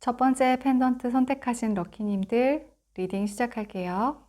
첫 번째 펜던트 선택하신 럭키님들 리딩 시작할게요.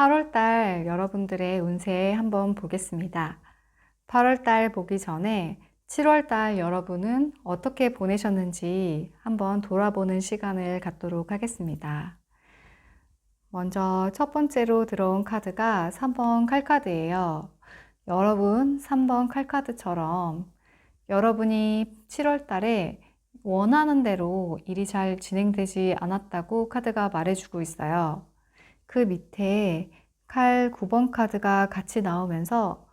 (8월달) 여러분들의 운세 한번 보겠습니다. 8월달 보기 전에 7월달 여러분은 어떻게 보내셨는지 한번 돌아보는 시간을 갖도록 하겠습니다. 먼저 첫 번째로 들어온 카드가 3번 칼카드예요. 여러분 3번 칼카드처럼 여러분이 7월달에 원하는 대로 일이 잘 진행되지 않았다고 카드가 말해주고 있어요. 그 밑에 칼 9번 카드가 같이 나오면서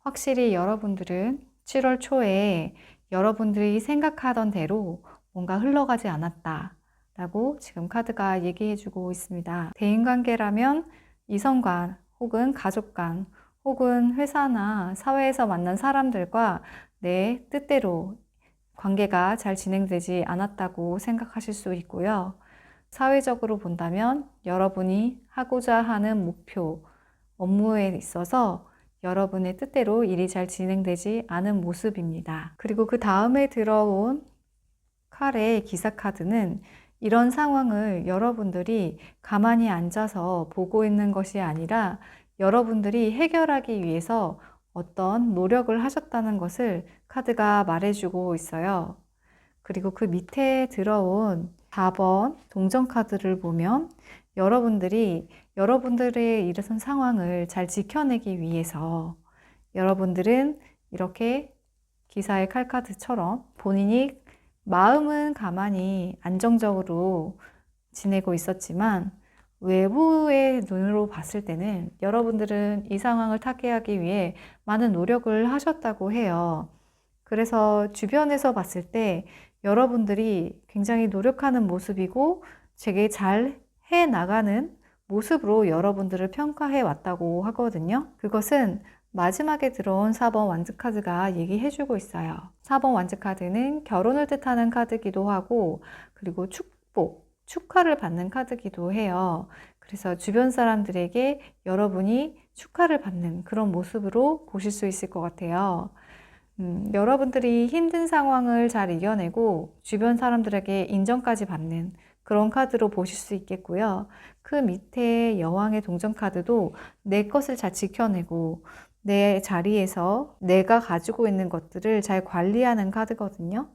확실히 여러분들은 7월 초에 여러분들이 생각하던 대로 뭔가 흘러가지 않았다 라고 지금 카드가 얘기해주고 있습니다. 대인관계라면 이성 간 혹은 가족 간 혹은 회사나 사회에서 만난 사람들과 내 뜻대로 관계가 잘 진행되지 않았다고 생각하실 수 있고요. 사회적으로 본다면 여러분이 하고자 하는 목표, 업무에 있어서 여러분의 뜻대로 일이 잘 진행되지 않은 모습입니다. 그리고 그 다음에 들어온 칼의 기사 카드는 이런 상황을 여러분들이 가만히 앉아서 보고 있는 것이 아니라 여러분들이 해결하기 위해서 어떤 노력을 하셨다는 것을 카드가 말해주고 있어요. 그리고 그 밑에 들어온 4번 동전 카드를 보면 여러분들이 여러분들의 이런 상황을 잘 지켜내기 위해서 여러분들은 이렇게 기사의 칼카드처럼 본인이 마음은 가만히 안정적으로 지내고 있었지만 외부의 눈으로 봤을 때는 여러분들은 이 상황을 타개하기 위해 많은 노력을 하셨다고 해요. 그래서 주변에서 봤을 때 여러분들이 굉장히 노력하는 모습이고 되게 잘 해나가는 모습으로 여러분들을 평가해 왔다고 하거든요. 그것은 마지막에 들어온 4번 완즈카드가 얘기해주고 있어요. 4번 완즈카드는 결혼을 뜻하는 카드기도 하고 그리고 축복, 축하를 받는 카드기도 해요. 그래서 주변 사람들에게 여러분이 축하를 받는 그런 모습으로 보실 수 있을 것 같아요. 여러분들이 힘든 상황을 잘 이겨내고 주변 사람들에게 인정까지 받는 그런 카드로 보실 수 있겠고요. 그 밑에 여왕의 동전 카드도 내 것을 잘 지켜내고 내 자리에서 내가 가지고 있는 것들을 잘 관리하는 카드거든요.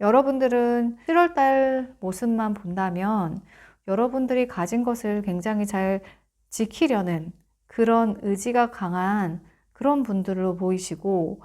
여러분들은 7월달 모습만 본다면 여러분들이 가진 것을 굉장히 잘 지키려는 그런 의지가 강한 그런 분들로 보이시고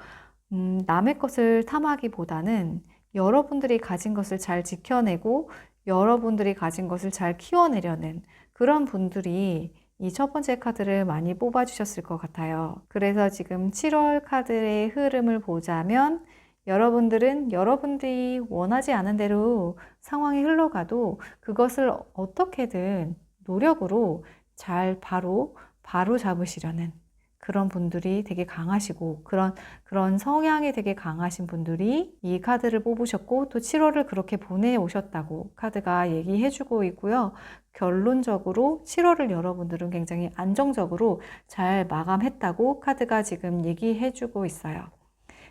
남의 것을 탐하기보다는 여러분들이 가진 것을 잘 지켜내고 여러분들이 가진 것을 잘 키워내려는 그런 분들이 이 첫 번째 카드를 많이 뽑아주셨을 것 같아요. 그래서 지금 7월 카드의 흐름을 보자면 여러분들은 여러분들이 원하지 않은 대로 상황이 흘러가도 그것을 어떻게든 노력으로 잘 바로 잡으시려는 그런 분들이 되게 강하시고 그런 성향이 되게 강하신 분들이 이 카드를 뽑으셨고 또 7월을 그렇게 보내오셨다고 카드가 얘기해주고 있고요. 결론적으로 7월을 여러분들은 굉장히 안정적으로 잘 마감했다고 카드가 지금 얘기해주고 있어요.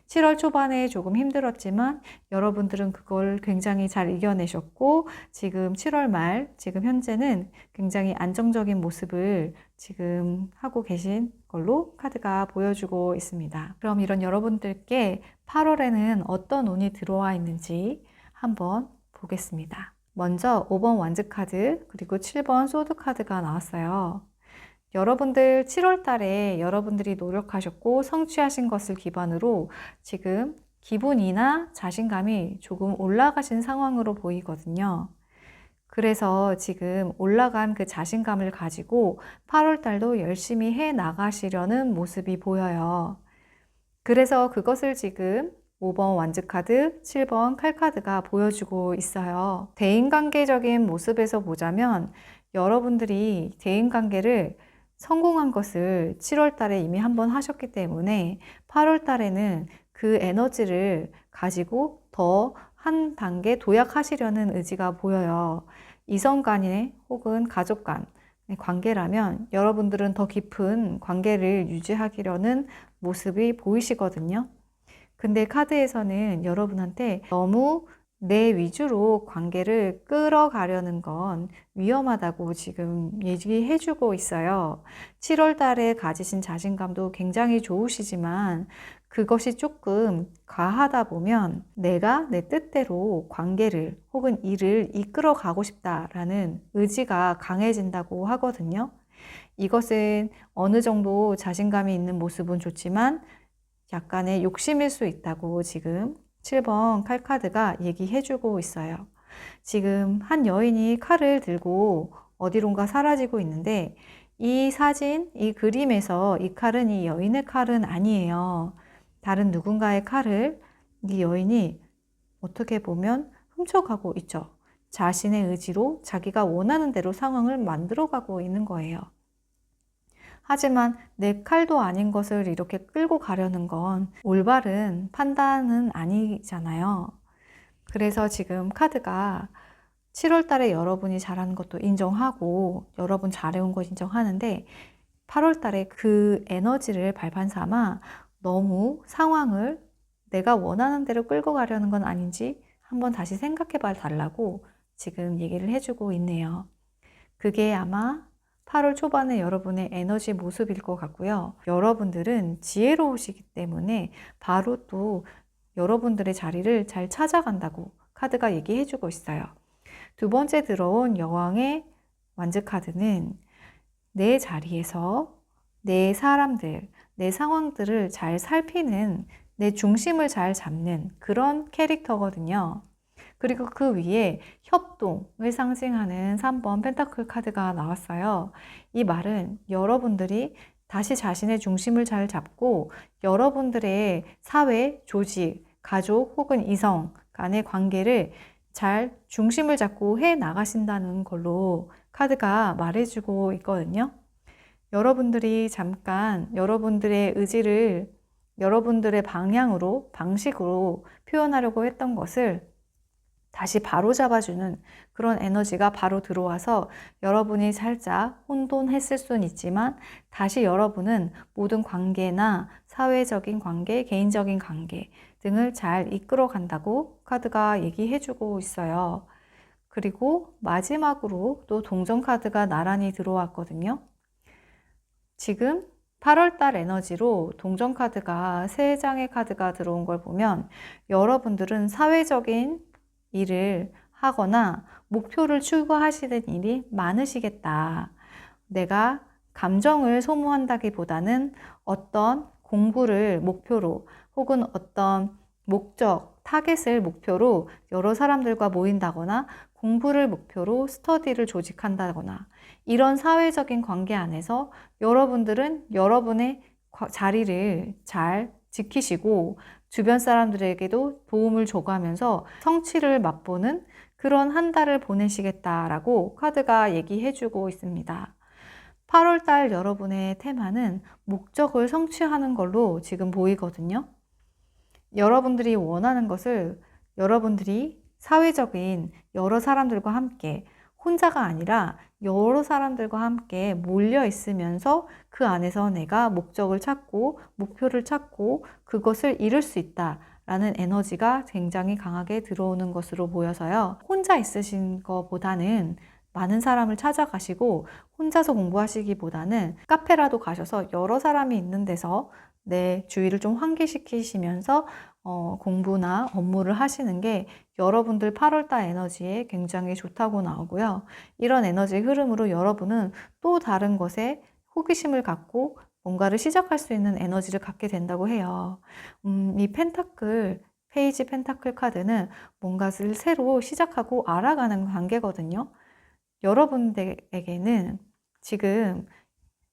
7월 초반에 조금 힘들었지만 여러분들은 그걸 굉장히 잘 이겨내셨고 지금 7월 말, 지금 현재는 굉장히 안정적인 모습을 지금 하고 계신 걸로 카드가 보여주고 있습니다. 그럼 이런 여러분들께 8월에는 어떤 운이 들어와 있는지 한번 보겠습니다. 먼저 5번 완즈 카드 그리고 7번 소드 카드가 나왔어요. 여러분들 7월 달에 여러분들이 노력하셨고 성취하신 것을 기반으로 지금 기분이나 자신감이 조금 올라가신 상황으로 보이거든요. 그래서 지금 올라간 그 자신감을 가지고 8월 달도 열심히 해 나가시려는 모습이 보여요. 그래서 그것을 지금 5번 완즈 카드, 7번 칼 카드가 보여주고 있어요. 대인관계적인 모습에서 보자면 여러분들이 대인관계를 성공한 것을 7월 달에 이미 한번 하셨기 때문에 8월 달에는 그 에너지를 가지고 더 한 단계 도약하시려는 의지가 보여요. 이성 간의 혹은 가족 간의 관계라면 여러분들은 더 깊은 관계를 유지하려는 모습이 보이시거든요. 근데 카드에서는 여러분한테 너무 내 위주로 관계를 끌어가려는 건 위험하다고 지금 얘기해주고 있어요. 7월 달에 가지신 자신감도 굉장히 좋으시지만 그것이 조금 과하다 보면 내가 내 뜻대로 관계를 혹은 일을 이끌어 가고 싶다라는 의지가 강해진다고 하거든요. 이것은 어느 정도 자신감이 있는 모습은 좋지만 약간의 욕심일 수 있다고 지금 7번 칼 카드가 얘기해주고 있어요. 지금 한 여인이 칼을 들고 어디론가 사라지고 있는데 이 사진, 이 그림에서 이 칼은 이 여인의 칼은 아니에요. 다른 누군가의 칼을 이 여인이 어떻게 보면 훔쳐가고 있죠. 자신의 의지로 자기가 원하는 대로 상황을 만들어가고 있는 거예요. 하지만 내 칼도 아닌 것을 이렇게 끌고 가려는 건 올바른 판단은 아니잖아요. 그래서 지금 카드가 7월 달에 여러분이 잘하는 것도 인정하고 여러분 잘해온 거 인정하는데 8월 달에 그 에너지를 발판 삼아 너무 상황을 내가 원하는 대로 끌고 가려는 건 아닌지 한번 다시 생각해 봐 달라고 지금 얘기를 해주고 있네요. 그게 아마 8월 초반에 여러분의 에너지 모습일 것 같고요. 여러분들은 지혜로우시기 때문에 바로 또 여러분들의 자리를 잘 찾아간다고 카드가 얘기해주고 있어요. 두 번째 들어온 여왕의 완즈 카드는 내 자리에서 내 사람들, 내 상황들을 잘 살피는 내 중심을 잘 잡는 그런 캐릭터거든요. 그리고 그 위에 협동을 상징하는 3번 펜타클 카드가 나왔어요. 이 말은 여러분들이 다시 자신의 중심을 잘 잡고 여러분들의 사회, 조직, 가족 혹은 이성 간의 관계를 잘 중심을 잡고 해 나가신다는 걸로 카드가 말해주고 있거든요. 여러분들이 잠깐 여러분들의 의지를 여러분들의 방향으로, 방식으로 표현하려고 했던 것을 다시 바로 잡아주는 그런 에너지가 바로 들어와서 여러분이 살짝 혼돈했을 수는 있지만 다시 여러분은 모든 관계나 사회적인 관계, 개인적인 관계 등을 잘 이끌어 간다고 카드가 얘기해주고 있어요. 그리고 마지막으로 또 동전 카드가 나란히 들어왔거든요. 지금 8월달 에너지로 동전 카드가 3장의 카드가 들어온 걸 보면 여러분들은 사회적인 일을 하거나 목표를 추구하시는 일이 많으시겠다. 내가 감정을 소모한다기보다는 어떤 공부를 목표로 혹은 어떤 목적, 타겟을 목표로 여러 사람들과 모인다거나 공부를 목표로 스터디를 조직한다거나 이런 사회적인 관계 안에서 여러분들은 여러분의 자리를 잘 지키시고 주변 사람들에게도 도움을 줘가면서 성취를 맛보는 그런 한 달을 보내시겠다라고 카드가 얘기해주고 있습니다. 8월달 여러분의 테마는 목적을 성취하는 걸로 지금 보이거든요. 여러분들이 원하는 것을 여러분들이 사회적인 여러 사람들과 함께 혼자가 아니라 여러 사람들과 함께 몰려 있으면서 그 안에서 내가 목적을 찾고 목표를 찾고 그것을 이룰 수 있다라는 에너지가 굉장히 강하게 들어오는 것으로 보여서요. 혼자 있으신 것보다는 많은 사람을 찾아가시고 혼자서 공부하시기보다는 카페라도 가셔서 여러 사람이 있는 데서 내 주위를 좀 환기시키시면서 공부나 업무를 하시는 게 여러분들 8월달 에너지에 굉장히 좋다고 나오고요. 이런 에너지 흐름으로 여러분은 또 다른 것에 호기심을 갖고 뭔가를 시작할 수 있는 에너지를 갖게 된다고 해요. 이 페이지 펜타클 카드는 뭔가를 새로 시작하고 알아가는 관계거든요. 여러분들에게는 지금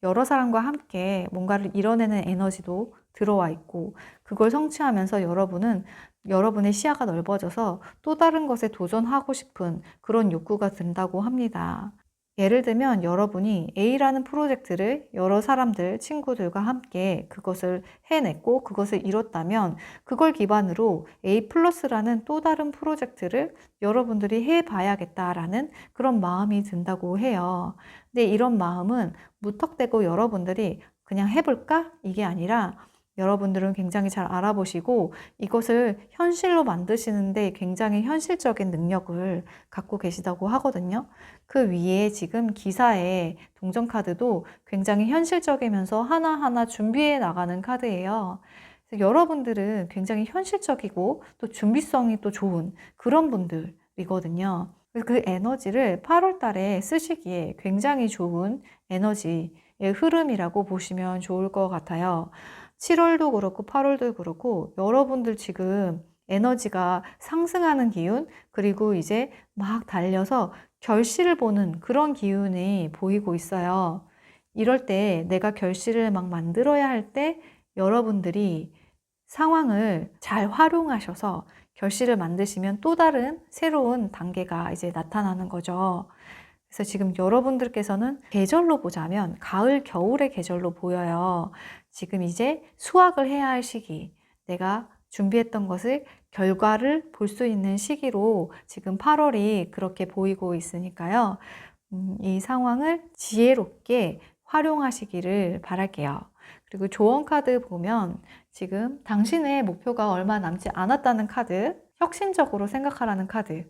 여러 사람과 함께 뭔가를 이뤄내는 에너지도 들어와 있고 그걸 성취하면서 여러분은 여러분의 시야가 넓어져서 또 다른 것에 도전하고 싶은 그런 욕구가 든다고 합니다. 예를 들면 여러분이 A라는 프로젝트를 여러 사람들, 친구들과 함께 그것을 해냈고 그것을 이뤘다면 그걸 기반으로 A 플러스라는 또 다른 프로젝트를 여러분들이 해봐야겠다라는 그런 마음이 든다고 해요. 근데 이런 마음은 무턱대고 여러분들이 그냥 해볼까? 이게 아니라 여러분들은 굉장히 잘 알아보시고 이것을 현실로 만드시는데 굉장히 현실적인 능력을 갖고 계시다고 하거든요. 그 위에 지금 기사의 동전 카드도 굉장히 현실적이면서 하나하나 준비해 나가는 카드예요. 그래서 여러분들은 굉장히 현실적이고 또 준비성이 또 좋은 그런 분들이거든요. 그 에너지를 8월 달에 쓰시기에 굉장히 좋은 에너지의 흐름이라고 보시면 좋을 것 같아요. 7월도 그렇고 8월도 그렇고 여러분들 지금 에너지가 상승하는 기운, 그리고 이제 막 달려서 결실을 보는 그런 기운이 보이고 있어요. 이럴 때 내가 결실을 막 만들어야 할 때 여러분들이 상황을 잘 활용하셔서 결실을 만드시면 또 다른 새로운 단계가 이제 나타나는 거죠. 그래서 지금 여러분들께서는 계절로 보자면 가을, 겨울의 계절로 보여요. 지금 이제 수확을 해야 할 시기, 내가 준비했던 것을 결과를 볼 수 있는 시기로 지금 8월이 그렇게 보이고 있으니까요. 이 상황을 지혜롭게 활용하시기를 바랄게요. 그리고 조언 카드 보면 지금 당신의 목표가 얼마 남지 않았다는 카드, 혁신적으로 생각하라는 카드,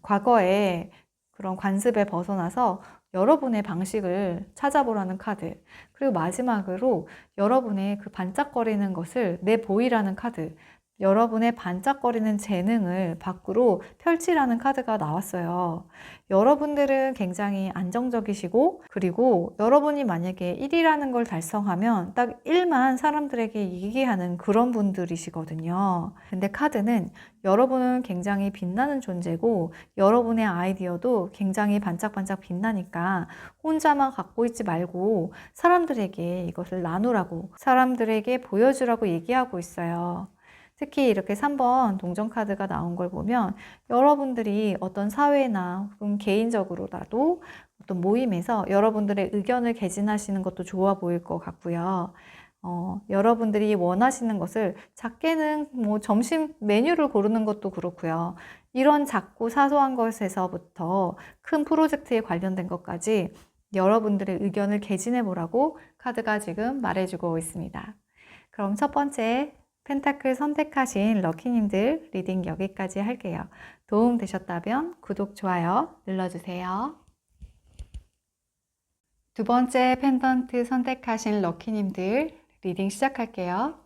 과거에 그런 관습에 벗어나서 여러분의 방식을 찾아보라는 카드, 그리고 마지막으로 여러분의 그 반짝거리는 것을 내보이라는 카드, 여러분의 반짝거리는 재능을 밖으로 펼치라는 카드가 나왔어요. 여러분들은 굉장히 안정적이시고, 그리고 여러분이 만약에 1이라는 걸 달성하면 딱 1만 사람들에게 이기게 하는 그런 분들이시거든요. 근데 카드는 여러분은 굉장히 빛나는 존재고 여러분의 아이디어도 굉장히 반짝반짝 빛나니까 혼자만 갖고 있지 말고 사람들에게 이것을 나누라고, 사람들에게 보여주라고 얘기하고 있어요. 특히 이렇게 3번 동전 카드가 나온 걸 보면 여러분들이 어떤 사회나 혹은 개인적으로라도 어떤 모임에서 여러분들의 의견을 개진하시는 것도 좋아 보일 것 같고요. 여러분들이 원하시는 것을 작게는 뭐 점심 메뉴를 고르는 것도 그렇고요. 이런 작고 사소한 것에서부터 큰 프로젝트에 관련된 것까지 여러분들의 의견을 개진해 보라고 카드가 지금 말해주고 있습니다. 그럼 첫 번째 펜타클 선택하신 럭키님들 리딩 여기까지 할게요. 도움 되셨다면 구독, 좋아요 눌러주세요. 두 번째 펜던트 선택하신 럭키님들 리딩 시작할게요.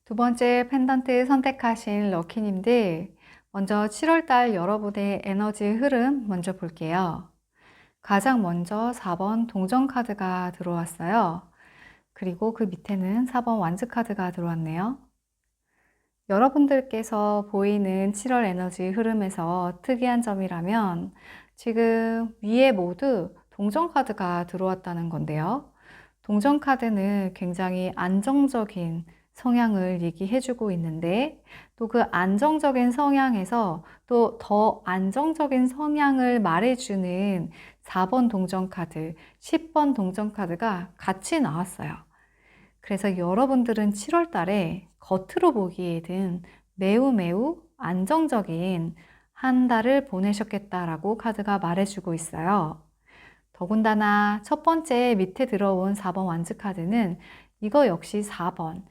두 번째 펜던트 선택하신 럭키님들, 먼저 7월달 여러분의 에너지 흐름 먼저 볼게요. 가장 먼저 4번 동전 카드가 들어왔어요. 그리고 그 밑에는 4번 완즈 카드가 들어왔네요. 여러분들께서 보이는 7월 에너지 흐름에서 특이한 점이라면 지금 위에 모두 동전 카드가 들어왔다는 건데요. 동전 카드는 굉장히 안정적인 성향을 얘기해주고 있는데 또 그 안정적인 성향에서 또 더 안정적인 성향을 말해주는 4번 동전 카드, 10번 동전 카드가 같이 나왔어요. 그래서 여러분들은 7월 달에 겉으로 보기에는 매우 매우 안정적인 한 달을 보내셨겠다라고 카드가 말해주고 있어요. 더군다나 첫 번째 밑에 들어온 4번 완즈 카드는 이거 역시 4번,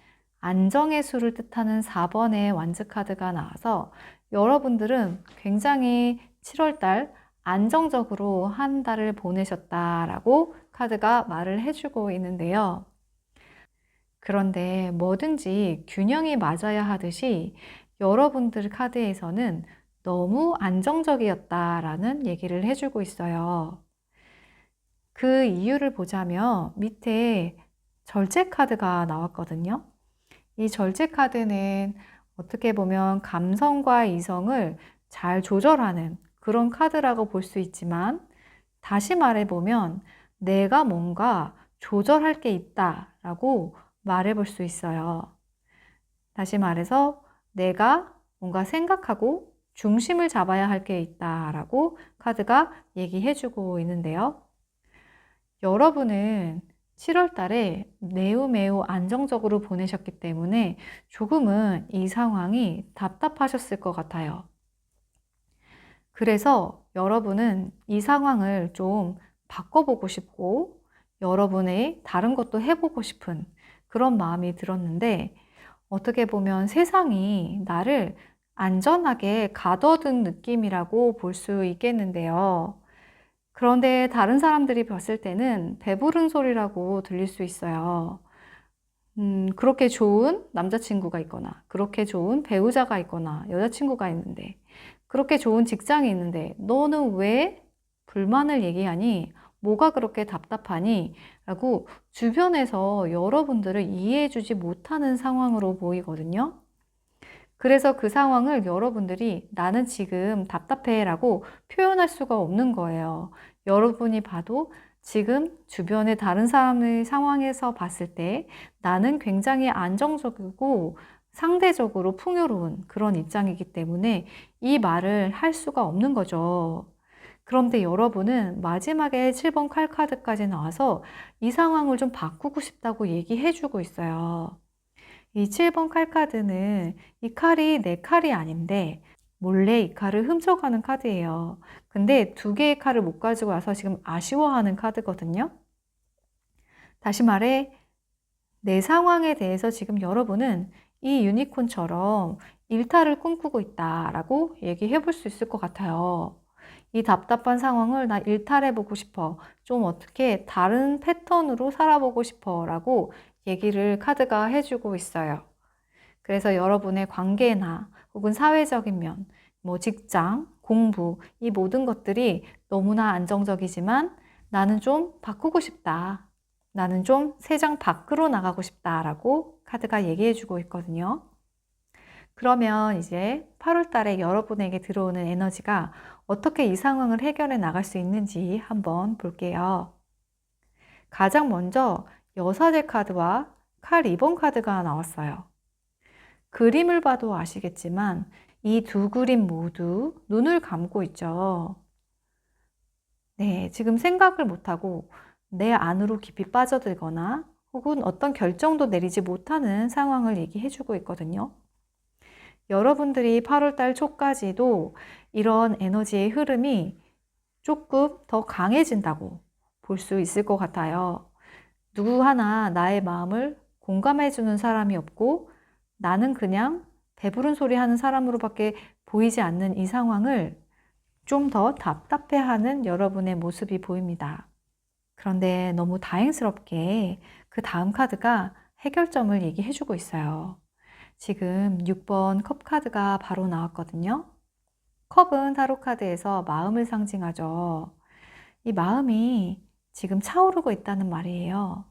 안정의 수를 뜻하는 4번의 완즈 카드가 나와서 여러분들은 굉장히 7월 달 안정적으로 한 달을 보내셨다라고 카드가 말을 해주고 있는데요. 그런데 뭐든지 균형이 맞아야 하듯이 여러분들 카드에서는 너무 안정적이었다라는 얘기를 해주고 있어요. 그 이유를 보자면 밑에 절제 카드가 나왔거든요. 이 절제 카드는 어떻게 보면 감성과 이성을 잘 조절하는 그런 카드라고 볼 수 있지만 다시 말해보면 내가 뭔가 조절할 게 있다라고 말해볼 수 있어요. 다시 말해서 내가 뭔가 생각하고 중심을 잡아야 할 게 있다라고 카드가 얘기해주고 있는데요. 여러분은 7월 달에 매우 매우 안정적으로 보내셨기 때문에 조금은 이 상황이 답답하셨을 것 같아요. 그래서 여러분은 이 상황을 좀 바꿔보고 싶고 여러분의 다른 것도 해보고 싶은 그런 마음이 들었는데 어떻게 보면 세상이 나를 안전하게 가둬둔 느낌이라고 볼 수 있겠는데요. 그런데 다른 사람들이 봤을 때는 배부른 소리라고 들릴 수 있어요. 그렇게 좋은 남자친구가 있거나, 그렇게 좋은 배우자가 있거나, 여자친구가 있는데, 그렇게 좋은 직장이 있는데, 너는 왜 불만을 얘기하니? 뭐가 그렇게 답답하니? 라고 주변에서 여러분들을 이해해주지 못하는 상황으로 보이거든요. 그래서 그 상황을 여러분들이 나는 지금 답답해 라고 표현할 수가 없는 거예요. 여러분이 봐도 지금 주변의 다른 사람의 상황에서 봤을 때 나는 굉장히 안정적이고 상대적으로 풍요로운 그런 입장이기 때문에 이 말을 할 수가 없는 거죠. 그런데 여러분은 마지막에 7번 칼 카드까지 나와서 이 상황을 좀 바꾸고 싶다고 얘기해 주고 있어요. 이 7번 칼 카드는 이 칼이 내 칼이 아닌데 몰래 이 칼을 훔쳐가는 카드예요. 근데 두 개의 칼을 못 가지고 와서 지금 아쉬워하는 카드거든요. 다시 말해 내 상황에 대해서 지금 여러분은 이 유니콘처럼 일탈을 꿈꾸고 있다라고 얘기해 볼 수 있을 것 같아요. 이 답답한 상황을 나 일탈해보고 싶어. 좀 어떻게 다른 패턴으로 살아보고 싶어. 라고 얘기를 카드가 해주고 있어요. 그래서 여러분의 관계나 혹은 사회적인 면, 뭐 직장, 공부, 이 모든 것들이 너무나 안정적이지만 나는 좀 바꾸고 싶다. 나는 좀 세상 밖으로 나가고 싶다라고 카드가 얘기해주고 있거든요. 그러면 이제 8월 달에 여러분에게 들어오는 에너지가 어떻게 이 상황을 해결해 나갈 수 있는지 한번 볼게요. 가장 먼저 여사제 카드와 칼 2번 카드가 나왔어요. 그림을 봐도 아시겠지만 이 두 그림 모두 눈을 감고 있죠. 네, 지금 생각을 못하고 내 안으로 깊이 빠져들거나 혹은 어떤 결정도 내리지 못하는 상황을 얘기해주고 있거든요. 여러분들이 8월 달 초까지도 이런 에너지의 흐름이 조금 더 강해진다고 볼 수 있을 것 같아요. 누구 하나 나의 마음을 공감해주는 사람이 없고 나는 그냥 배부른 소리 하는 사람으로밖에 보이지 않는 이 상황을 좀 더 답답해하는 여러분의 모습이 보입니다. 그런데 너무 다행스럽게 그 다음 카드가 해결점을 얘기해주고 있어요. 지금 6번 컵 카드가 바로 나왔거든요. 컵은 타로 카드에서 마음을 상징하죠. 이 마음이 지금 차오르고 있다는 말이에요.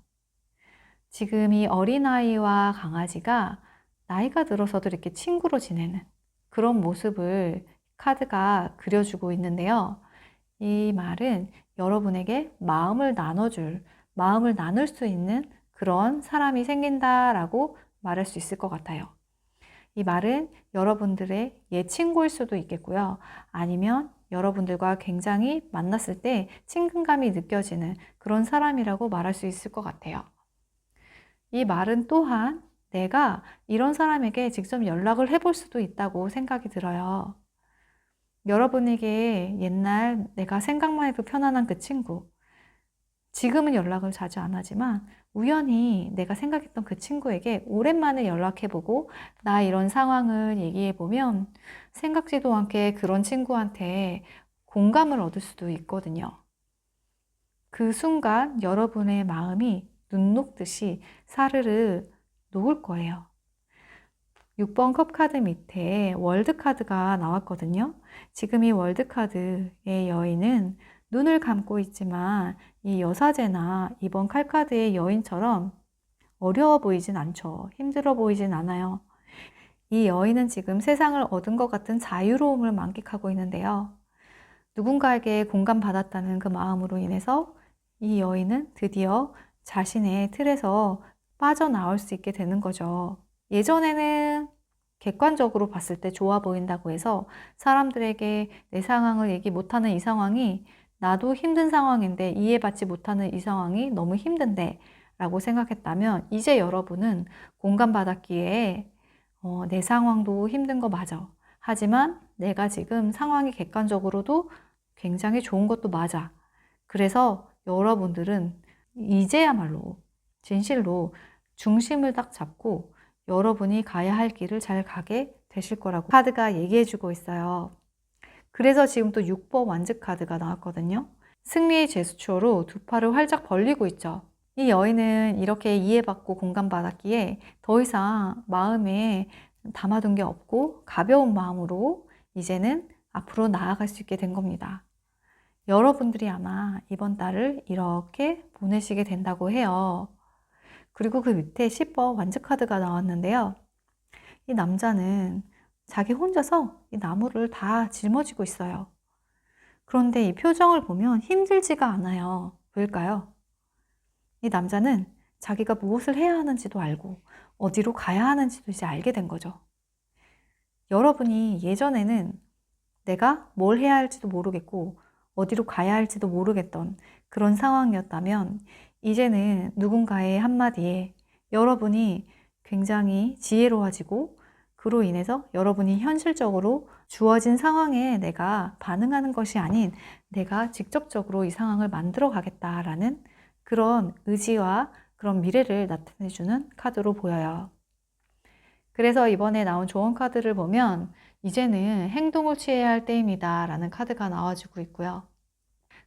지금 이 어린아이와 강아지가 나이가 들어서도 이렇게 친구로 지내는 그런 모습을 카드가 그려주고 있는데요. 이 말은 여러분에게 마음을 나눌 수 있는 그런 사람이 생긴다라고 말할 수 있을 것 같아요. 이 말은 여러분들의 옛 친구일 수도 있겠고요. 아니면 여러분들과 굉장히 만났을 때 친근감이 느껴지는 그런 사람이라고 말할 수 있을 것 같아요. 이 말은 또한 내가 이런 사람에게 직접 연락을 해볼 수도 있다고 생각이 들어요. 여러분에게 옛날 내가 생각만 해도 편안한 그 친구, 지금은 연락을 자주 안 하지만 우연히 내가 생각했던 그 친구에게 오랜만에 연락해보고 나 이런 상황을 얘기해보면 생각지도 않게 그런 친구한테 공감을 얻을 수도 있거든요. 그 순간 여러분의 마음이 눈 녹듯이 사르르 녹을 거예요. 6번 컵 카드 밑에 월드 카드가 나왔거든요. 지금 이 월드 카드의 여인은 눈을 감고 있지만 이 여사제나 이번 칼카드의 여인처럼 어려워 보이진 않죠. 힘들어 보이진 않아요. 이 여인은 지금 세상을 얻은 것 같은 자유로움을 만끽하고 있는데요. 누군가에게 공감받았다는 그 마음으로 인해서 이 여인은 드디어 자신의 틀에서 빠져나올 수 있게 되는 거죠. 예전에는 객관적으로 봤을 때 좋아 보인다고 해서 사람들에게 내 상황을 얘기 못하는 이 상황이 나도 힘든 상황인데 이해받지 못하는 이 상황이 너무 힘든데 라고 생각했다면 이제 여러분은 공감받았기에 내 상황도 힘든 거 맞아. 하지만 내가 지금 상황이 객관적으로도 굉장히 좋은 것도 맞아. 그래서 여러분들은 이제야말로 진실로 중심을 딱 잡고 여러분이 가야 할 길을 잘 가게 되실 거라고 카드가 얘기해 주고 있어요. 그래서 지금 또 6번 완즈 카드가 나왔거든요. 승리의 제스처로 두 팔을 활짝 벌리고 있죠. 이 여인은 이렇게 이해받고 공감받았기에 더 이상 마음에 담아둔 게 없고 가벼운 마음으로 이제는 앞으로 나아갈 수 있게 된 겁니다. 여러분들이 아마 이번 달을 이렇게 보내시게 된다고 해요. 그리고 그 밑에 10번 완즈 카드가 나왔는데요. 이 남자는 자기 혼자서 이 나무를 다 짊어지고 있어요. 그런데 이 표정을 보면 힘들지가 않아요. 왜일까요? 이 남자는 자기가 무엇을 해야 하는지도 알고 어디로 가야 하는지도 이제 알게 된 거죠. 여러분이 예전에는 내가 뭘 해야 할지도 모르겠고 어디로 가야 할지도 모르겠던 그런 상황이었다면 이제는 누군가의 한마디에 여러분이 굉장히 지혜로워지고 그로 인해서 여러분이 현실적으로 주어진 상황에 내가 반응하는 것이 아닌 내가 직접적으로 이 상황을 만들어 가겠다라는 그런 의지와 그런 미래를 나타내주는 카드로 보여요. 그래서 이번에 나온 조언 카드를 보면 이제는 행동을 취해야 할 때입니다 라는 카드가 나와주고 있고요.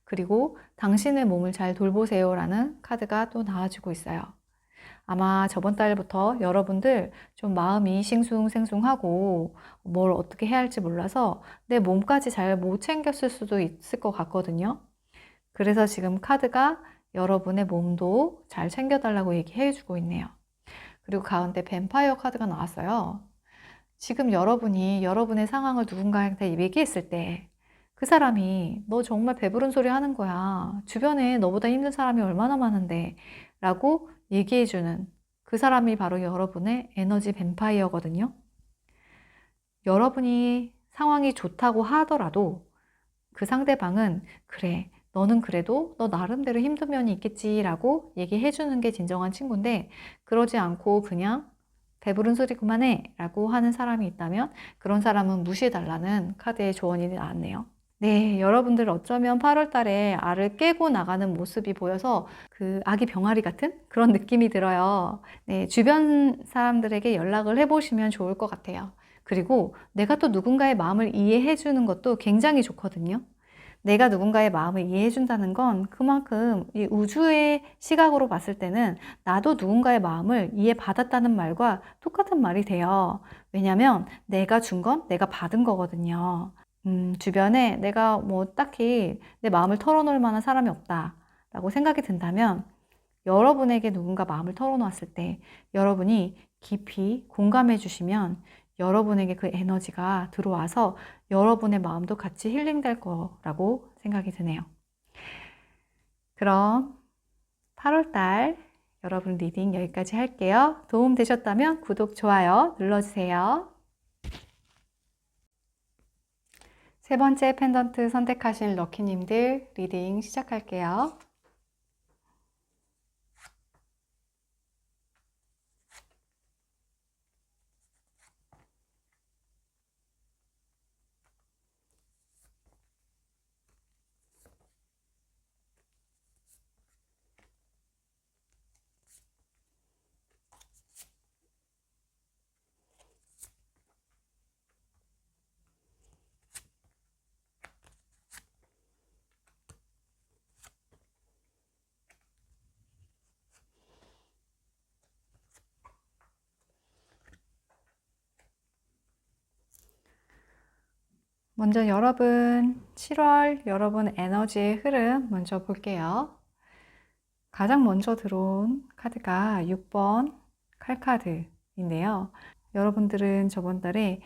그리고 당신의 몸을 잘 돌보세요 라는 카드가 또 나와주고 있어요. 아마 저번 달부터 여러분들 좀 마음이 싱숭생숭하고 뭘 어떻게 해야 할지 몰라서 내 몸까지 잘 못 챙겼을 수도 있을 것 같거든요. 그래서 지금 카드가 여러분의 몸도 잘 챙겨달라고 얘기해 주고 있네요. 그리고 가운데 뱀파이어 카드가 나왔어요. 지금 여러분이 여러분의 상황을 누군가한테 얘기했을 때 그 사람이 너 정말 배부른 소리 하는 거야. 주변에 너보다 힘든 사람이 얼마나 많은데 라고 얘기해주는 그 사람이 바로 여러분의 에너지 뱀파이어거든요. 여러분이 상황이 좋다고 하더라도 그 상대방은 그래, 너는 그래도 너 나름대로 힘든 면이 있겠지 라고 얘기해주는 게 진정한 친구인데 그러지 않고 그냥 배부른 소리 그만해 라고 하는 사람이 있다면 그런 사람은 무시해달라는 카드의 조언이 나왔네요. 네, 여러분들 어쩌면 8월 달에 알을 깨고 나가는 모습이 보여서 그 아기 병아리 같은 그런 느낌이 들어요. 네, 주변 사람들에게 연락을 해보시면 좋을 것 같아요. 그리고 내가 또 누군가의 마음을 이해해 주는 것도 굉장히 좋거든요. 내가 누군가의 마음을 이해해 준다는 건 그만큼 이 우주의 시각으로 봤을 때는 나도 누군가의 마음을 이해받았다는 말과 똑같은 말이 돼요. 왜냐면 내가 준 건 내가 받은 거거든요. 주변에 내가 뭐 딱히 내 마음을 털어놓을 만한 사람이 없다라고 생각이 든다면 여러분에게 누군가 마음을 털어놓았을 때 여러분이 깊이 공감해 주시면 여러분에게 그 에너지가 들어와서 여러분의 마음도 같이 힐링될 거라고 생각이 드네요. 그럼 8월달 여러분 리딩 여기까지 할게요. 도움 되셨다면 구독, 좋아요 눌러주세요. 세 번째 펜던트 선택하신 럭키님들 리딩 시작할게요. 먼저 여러분 7월 여러분 에너지의 흐름 먼저 볼게요. 가장 먼저 들어온 카드가 6번 칼카드인데요. 여러분들은 저번 달에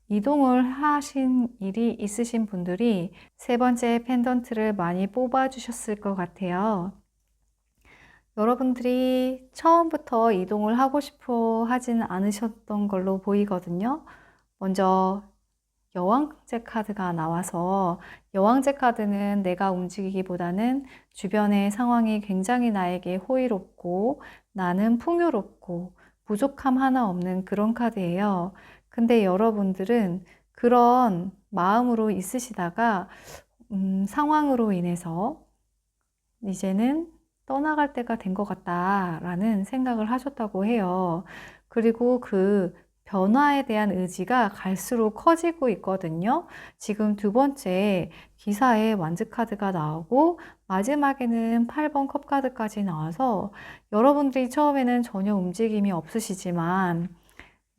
이동을 하신 일이 있으신 분들이 세 번째 펜던트를 많이 뽑아주셨을 것 같아요. 여러분들이 처음부터 이동을 하고 싶어 하진 않으셨던 걸로 보이거든요. 먼저 여왕제 카드가 나와서 여왕제 카드는 내가 움직이기보다는 주변의 상황이 굉장히 나에게 호의롭고 나는 풍요롭고 부족함 하나 없는 그런 카드예요. 근데 여러분들은 그런 마음으로 있으시다가 상황으로 인해서 이제는 떠나갈 때가 된 것 같다라는 생각을 하셨다고 해요. 그리고 그 변화에 대한 의지가 갈수록 커지고 있거든요. 지금 두 번째 기사에 완즈 카드가 나오고 마지막에는 8번 컵 카드까지 나와서 여러분들이 처음에는 전혀 움직임이 없으시지만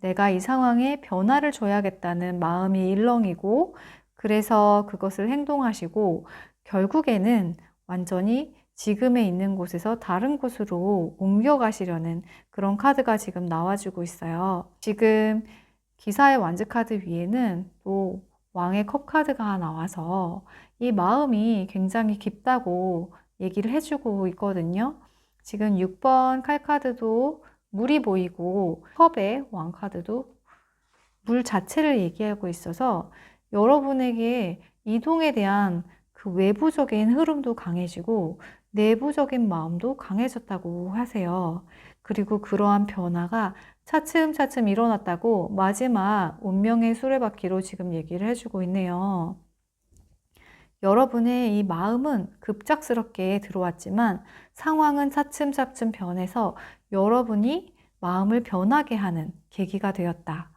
내가 이 상황에 변화를 줘야겠다는 마음이 일렁이고 그래서 그것을 행동하시고 결국에는 완전히 지금에 있는 곳에서 다른 곳으로 옮겨가시려는 그런 카드가 지금 나와주고 있어요. 지금 기사의 완즈 카드 위에는 또 왕의 컵 카드가 나와서 이 마음이 굉장히 깊다고 얘기를 해주고 있거든요. 지금 6번 칼 카드도 물이 보이고 컵의 왕 카드도 물 자체를 얘기하고 있어서 여러분에게 이동에 대한 그 외부적인 흐름도 강해지고 내부적인 마음도 강해졌다고 하세요. 그리고 그러한 변화가 차츰차츰 일어났다고 마지막 운명의 수레바퀴로 지금 얘기를 해주고 있네요. 여러분의 이 마음은 급작스럽게 들어왔지만 상황은 차츰차츰 변해서 여러분이 마음을 변하게 하는 계기가 되었다.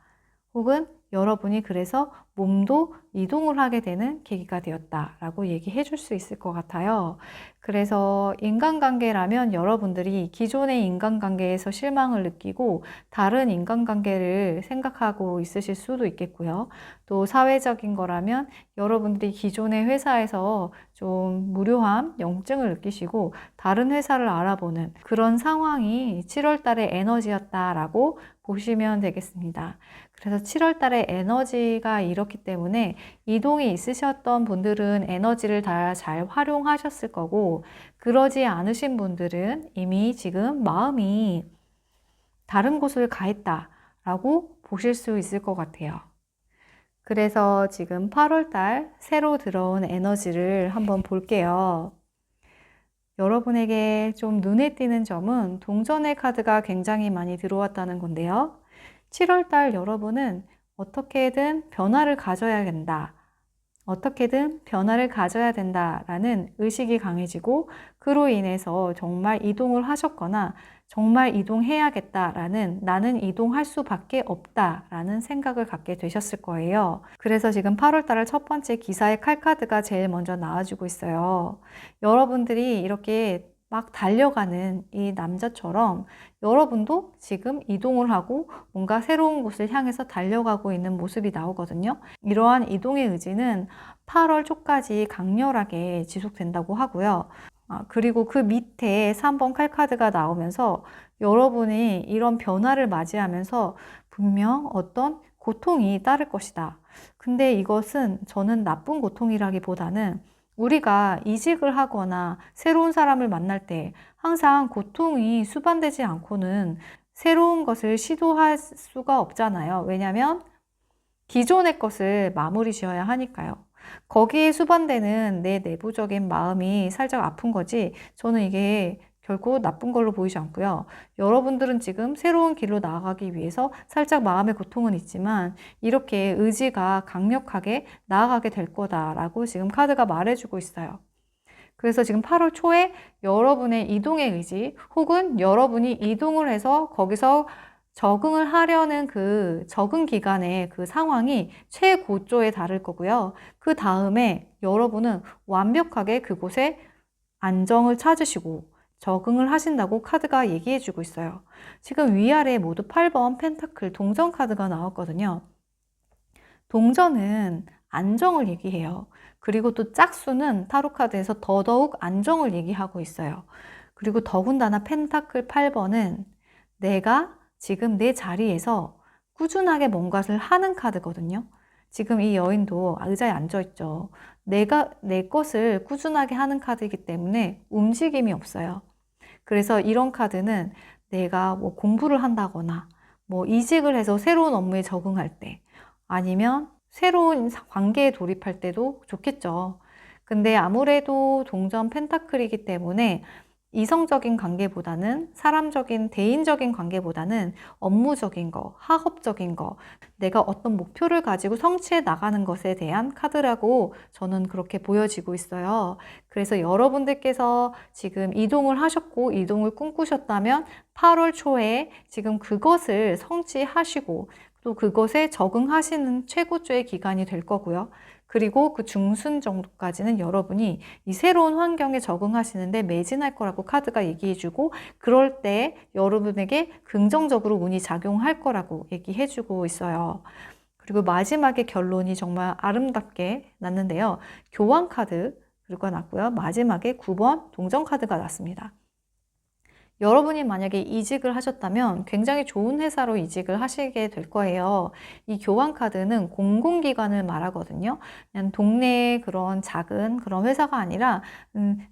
혹은 여러분이 그래서 몸도 이동을 하게 되는 계기가 되었다라고 얘기해 줄 수 있을 것 같아요. 그래서 인간관계라면 여러분들이 기존의 인간관계에서 실망을 느끼고 다른 인간관계를 생각하고 있으실 수도 있겠고요. 또 사회적인 거라면 여러분들이 기존의 회사에서 좀 무료함, 영증을 느끼시고 다른 회사를 알아보는 그런 상황이 7월 달의 에너지였다라고 보시면 되겠습니다. 그래서 7월 달에 에너지가 이렇기 때문에 이동이 있으셨던 분들은 에너지를 다 잘 활용하셨을 거고 그러지 않으신 분들은 이미 지금 마음이 다른 곳을 가 있다라고 보실 수 있을 것 같아요. 그래서 지금 8월 달 새로 들어온 에너지를 한번 볼게요. 여러분에게 좀 눈에 띄는 점은 동전의 카드가 굉장히 많이 들어왔다는 건데요. 7월 달 여러분은 어떻게든 변화를 가져야 된다. 어떻게든 변화를 가져야 된다라는 의식이 강해지고 그로 인해서 정말 이동을 하셨거나 정말 이동해야겠다라는 나는 이동할 수밖에 없다라는 생각을 갖게 되셨을 거예요. 그래서 지금 8월 달을 첫 번째 기사의 칼카드가 제일 먼저 나와주고 있어요. 여러분들이 이렇게 막 달려가는 이 남자처럼 여러분도 지금 이동을 하고 뭔가 새로운 곳을 향해서 달려가고 있는 모습이 나오거든요. 이러한 이동의 의지는 8월 초까지 강렬하게 지속된다고 하고요. 그리고 그 밑에 3번 칼카드가 나오면서 여러분이 이런 변화를 맞이하면서 분명 어떤 고통이 따를 것이다. 근데 이것은 저는 나쁜 고통이라기보다는 우리가 이직을 하거나 새로운 사람을 만날 때 항상 고통이 수반되지 않고는 새로운 것을 시도할 수가 없잖아요. 왜냐하면 기존의 것을 마무리 지어야 하니까요. 거기에 수반되는 내 내부적인 마음이 살짝 아픈 거지, 저는 이게 결코 나쁜 걸로 보이지 않고요. 여러분들은 지금 새로운 길로 나아가기 위해서 살짝 마음의 고통은 있지만 이렇게 의지가 강력하게 나아가게 될 거다라고 지금 카드가 말해주고 있어요. 그래서 지금 8월 초에 여러분의 이동의 의지 혹은 여러분이 이동을 해서 거기서 적응을 하려는 그 적응 기간의 그 상황이 최고조에 달할 거고요. 그 다음에 여러분은 완벽하게 그곳에 안정을 찾으시고 적응을 하신다고 카드가 얘기해 주고 있어요. 지금 위아래 모두 8번 펜타클 동전 카드가 나왔거든요. 동전은 안정을 얘기해요. 그리고 또 짝수는 타로 카드에서 더더욱 안정을 얘기하고 있어요. 그리고 더군다나 펜타클 8번은 내가 지금 내 자리에서 꾸준하게 뭔가를 하는 카드거든요. 지금 이 여인도 의자에 앉아 있죠. 내가 내 것을 꾸준하게 하는 카드이기 때문에 움직임이 없어요. 그래서 이런 카드는 내가 뭐 공부를 한다거나 뭐 이직을 해서 새로운 업무에 적응할 때 아니면 새로운 관계에 돌입할 때도 좋겠죠. 근데 아무래도 동전 펜타클이기 때문에 이성적인 관계보다는 사람적인 대인적인 관계보다는 업무적인 거, 학업적인 거, 내가 어떤 목표를 가지고 성취해 나가는 것에 대한 카드라고 저는 그렇게 보여지고 있어요. 그래서 여러분들께서 지금 이동을 하셨고 이동을 꿈꾸셨다면 8월 초에 지금 그것을 성취하시고 또 그것에 적응하시는 최고조의 기간이 될 거고요. 그리고 그 중순 정도까지는 여러분이 이 새로운 환경에 적응하시는데 매진할 거라고 카드가 얘기해주고, 그럴 때 여러분에게 긍정적으로 운이 작용할 거라고 얘기해주고 있어요. 그리고 마지막에 결론이 정말 아름답게 났는데요. 교환 카드가 났고요. 마지막에 9번 동전 카드가 났습니다. 여러분이 만약에 이직을 하셨다면 굉장히 좋은 회사로 이직을 하시게 될 거예요. 이 교환 카드는 공공기관을 말하거든요. 그냥 동네의 그런 작은 그런 회사가 아니라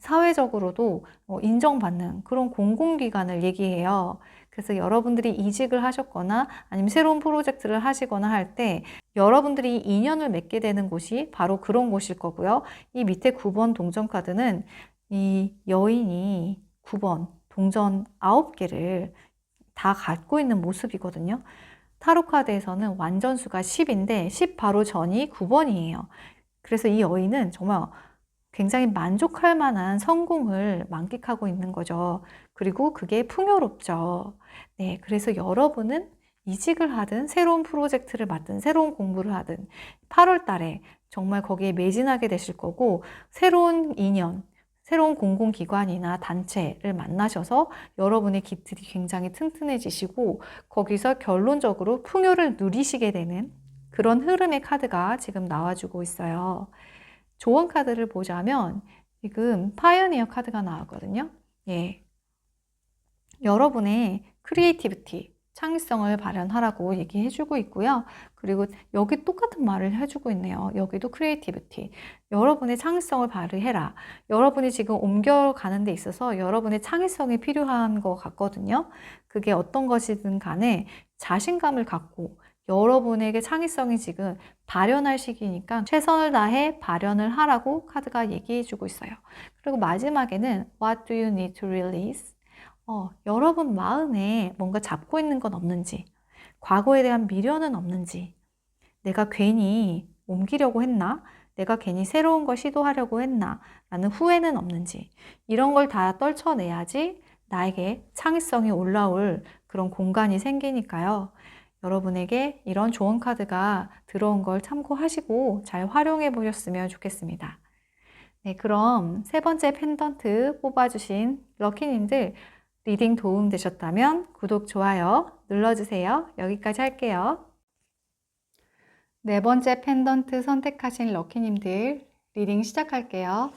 사회적으로도 인정받는 그런 공공기관을 얘기해요. 그래서 여러분들이 이직을 하셨거나 아니면 새로운 프로젝트를 하시거나 할 때 여러분들이 인연을 맺게 되는 곳이 바로 그런 곳일 거고요. 이 밑에 9번 동전 카드는 이 여인이 9번 동전 9개를 다 갖고 있는 모습이거든요. 타로 카드에서는 완전수가 10인데 10 바로 전이 9번이에요. 그래서 이 여인은 정말 굉장히 만족할 만한 성공을 만끽하고 있는 거죠. 그리고 그게 풍요롭죠. 네, 그래서 여러분은 이직을 하든 새로운 프로젝트를 맡든 새로운 공부를 하든 8월 달에 정말 거기에 매진하게 되실 거고, 새로운 인연, 새로운 공공기관이나 단체를 만나셔서 여러분의 깃들이 굉장히 튼튼해지시고 거기서 결론적으로 풍요를 누리시게 되는 그런 흐름의 카드가 지금 나와주고 있어요. 조언 카드를 보자면 지금 파이어니어 카드가 나왔거든요. 예. 여러분의 크리에이티비티, 창의성을 발현하라고 얘기해주고 있고요. 그리고 여기 똑같은 말을 해주고 있네요. 여기도 크리에이티비티. 여러분의 창의성을 발휘해라. 여러분이 지금 옮겨가는 데 있어서 여러분의 창의성이 필요한 것 같거든요. 그게 어떤 것이든 간에 자신감을 갖고 여러분에게 창의성이 지금 발현할 시기니까 최선을 다해 발현을 하라고 카드가 얘기해주고 있어요. 그리고 마지막에는 What do you need to release? 여러분 마음에 뭔가 잡고 있는 건 없는지, 과거에 대한 미련은 없는지, 내가 괜히 옮기려고 했나? 내가 괜히 새로운 걸 시도하려고 했나? 라는 후회는 없는지, 이런 걸 다 떨쳐내야지 나에게 창의성이 올라올 그런 공간이 생기니까요. 여러분에게 이런 좋은 카드가 들어온 걸 참고하시고 잘 활용해 보셨으면 좋겠습니다. 네, 그럼 세 번째 펜던트 뽑아주신 럭키님들 리딩 도움 되셨다면 구독, 좋아요 눌러주세요. 여기까지 할게요. 네 번째 펜던트 선택하신 럭키님들 리딩 시작할게요.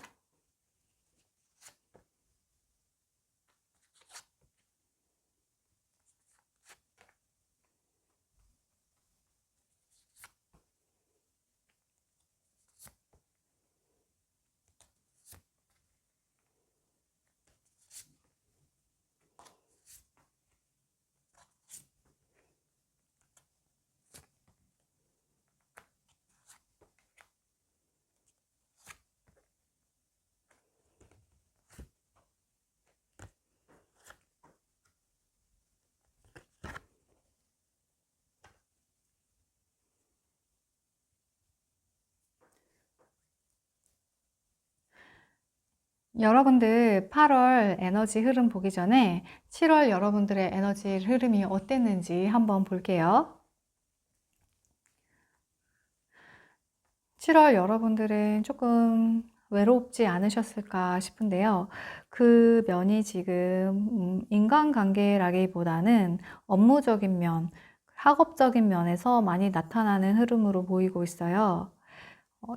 여러분들 8월 에너지 흐름 보기 전에 7월 여러분들의 에너지 흐름이 어땠는지 한번 볼게요. 7월 여러분들은 조금 외롭지 않으셨을까 싶은데요. 그 면이 지금 인간관계라기보다는 업무적인 면, 학업적인 면에서 많이 나타나는 흐름으로 보이고 있어요.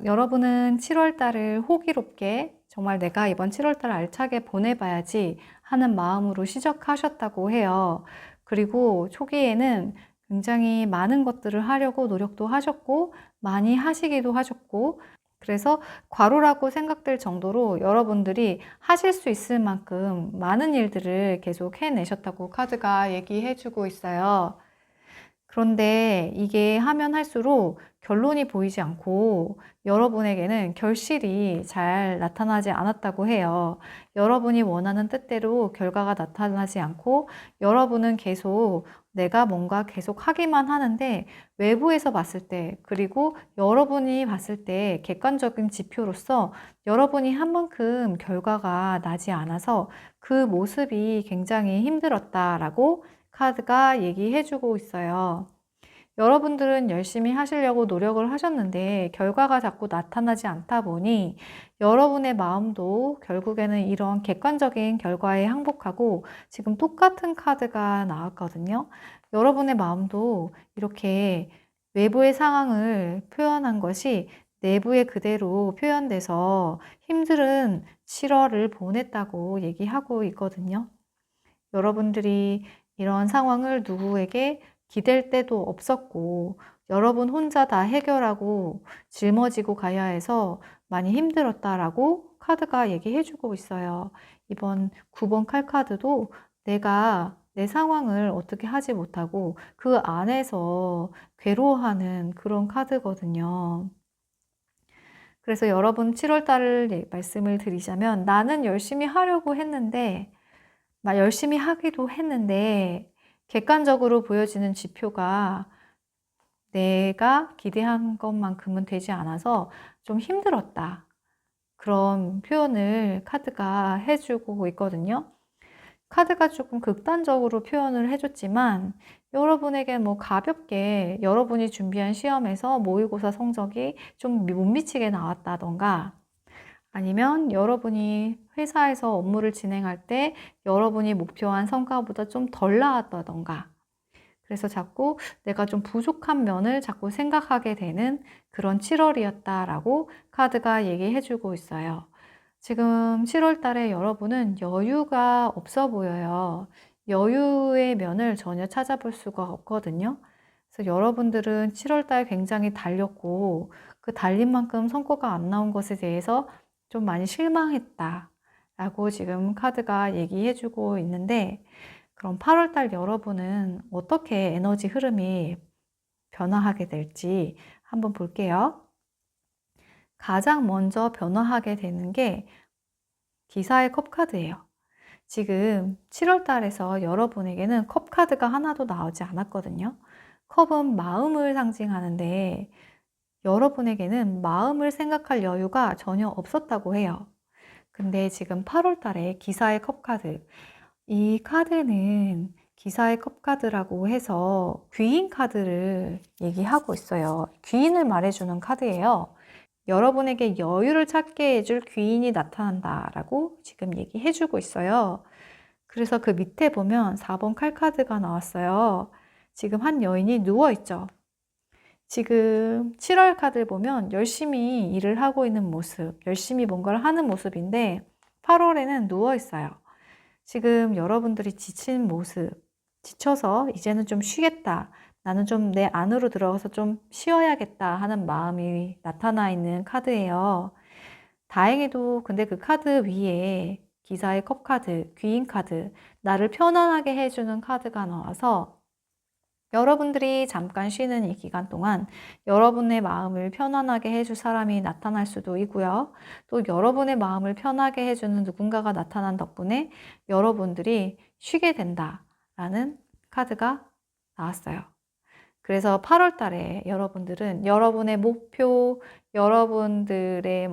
여러분은 7월 달을 호기롭게 정말 내가 이번 7월 달을 알차게 보내봐야지 하는 마음으로 시작하셨다고 해요. 그리고 초기에는 굉장히 많은 것들을 하려고 노력도 하셨고 많이 하시기도 하셨고 그래서 과로라고 생각될 정도로 여러분들이 하실 수 있을 만큼 많은 일들을 계속 해내셨다고 카드가 얘기해주고 있어요. 그런데 이게 하면 할수록 결론이 보이지 않고 여러분에게는 결실이 잘 나타나지 않았다고 해요. 여러분이 원하는 뜻대로 결과가 나타나지 않고 여러분은 계속 내가 뭔가 계속 하기만 하는데 외부에서 봤을 때 그리고 여러분이 봤을 때 객관적인 지표로서 여러분이 한 만큼 결과가 나지 않아서 그 모습이 굉장히 힘들었다라고 카드가 얘기해주고 있어요. 여러분들은 열심히 하시려고 노력을 하셨는데 결과가 자꾸 나타나지 않다 보니 여러분의 마음도 결국에는 이런 객관적인 결과에 항복하고 지금 똑같은 카드가 나왔거든요. 여러분의 마음도 이렇게 외부의 상황을 표현한 것이 내부에 그대로 표현돼서 힘든 7월을 보냈다고 얘기하고 있거든요. 여러분들이 이런 상황을 누구에게 기댈 데도 없었고 여러분 혼자 다 해결하고 짊어지고 가야 해서 많이 힘들었다라고 카드가 얘기해주고 있어요. 이번 9번 칼카드도 내가 내 상황을 어떻게 하지 못하고 그 안에서 괴로워하는 그런 카드거든요. 그래서 여러분 7월 달을 말씀을 드리자면 나는 열심히 하려고 했는데 열심히 하기도 했는데 객관적으로 보여지는 지표가 내가 기대한 것만큼은 되지 않아서 좀 힘들었다. 그런 표현을 카드가 해주고 있거든요. 카드가 조금 극단적으로 표현을 해줬지만 여러분에게 뭐 가볍게 여러분이 준비한 시험에서 모의고사 성적이 좀 못 미치게 나왔다던가 아니면 여러분이 회사에서 업무를 진행할 때 여러분이 목표한 성과보다 좀 덜 나왔다던가 그래서 자꾸 내가 좀 부족한 면을 자꾸 생각하게 되는 그런 7월이었다라고 카드가 얘기해주고 있어요. 지금 7월 달에 여러분은 여유가 없어 보여요. 여유의 면을 전혀 찾아볼 수가 없거든요. 그래서 여러분들은 7월 달 굉장히 달렸고 그 달린 만큼 성과가 안 나온 것에 대해서 좀 많이 실망했다라고 지금 카드가 얘기해주고 있는데 그럼 8월 달 여러분은 어떻게 에너지 흐름이 변화하게 될지 한번 볼게요. 가장 먼저 변화하게 되는 게 기사의 컵 카드예요. 지금 7월 달에서 여러분에게는 컵 카드가 하나도 나오지 않았거든요. 컵은 마음을 상징하는데 여러분에게는 마음을 생각할 여유가 전혀 없었다고 해요. 근데 지금 8월 달에 기사의 컵 카드. 이 카드는 기사의 컵 카드라고 해서 귀인 카드를 얘기하고 있어요. 귀인을 말해주는 카드예요. 여러분에게 여유를 찾게 해줄 귀인이 나타난다라고 지금 얘기해주고 있어요. 그래서 그 밑에 보면 4번 칼카드가 나왔어요. 지금 한 여인이 누워있죠. 지금 7월 카드를 보면 열심히 일을 하고 있는 모습, 열심히 뭔가를 하는 모습인데 8월에는 누워있어요. 지금 여러분들이 지친 모습, 지쳐서 이제는 좀 쉬겠다. 나는 좀 내 안으로 들어가서 좀 쉬어야겠다 하는 마음이 나타나 있는 카드예요. 다행히도 근데 그 카드 위에 기사의 컵 카드, 귀인 카드, 나를 편안하게 해주는 카드가 나와서 여러분들이 잠깐 쉬는 이 기간 동안 여러분의 마음을 편안하게 해줄 사람이 나타날 수도 있고요. 또 여러분의 마음을 편하게 해주는 누군가가 나타난 덕분에 여러분들이 쉬게 된다라는 카드가 나왔어요. 그래서 8월 달에 여러분들은 여러분의 목표, 여러분들의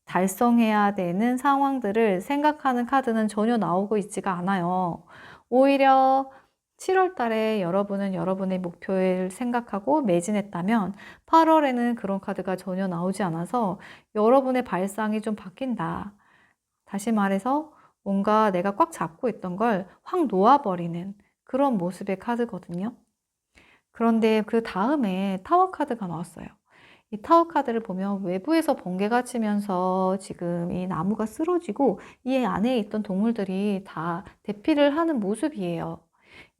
달성해야 되는 상황들을 생각하는 카드는 전혀 나오고 있지가 않아요. 오히려 7월 달에 여러분은 여러분의 목표를 생각하고 매진했다면 8월에는 그런 카드가 전혀 나오지 않아서 여러분의 발상이 좀 바뀐다. 다시 말해서 뭔가 내가 꽉 잡고 있던 걸 확 놓아버리는 그런 모습의 카드거든요. 그런데 그 다음에 타워 카드가 나왔어요. 이 타워 카드를 보면 외부에서 번개가 치면서 지금 이 나무가 쓰러지고 이 안에 있던 동물들이 다 대피를 하는 모습이에요.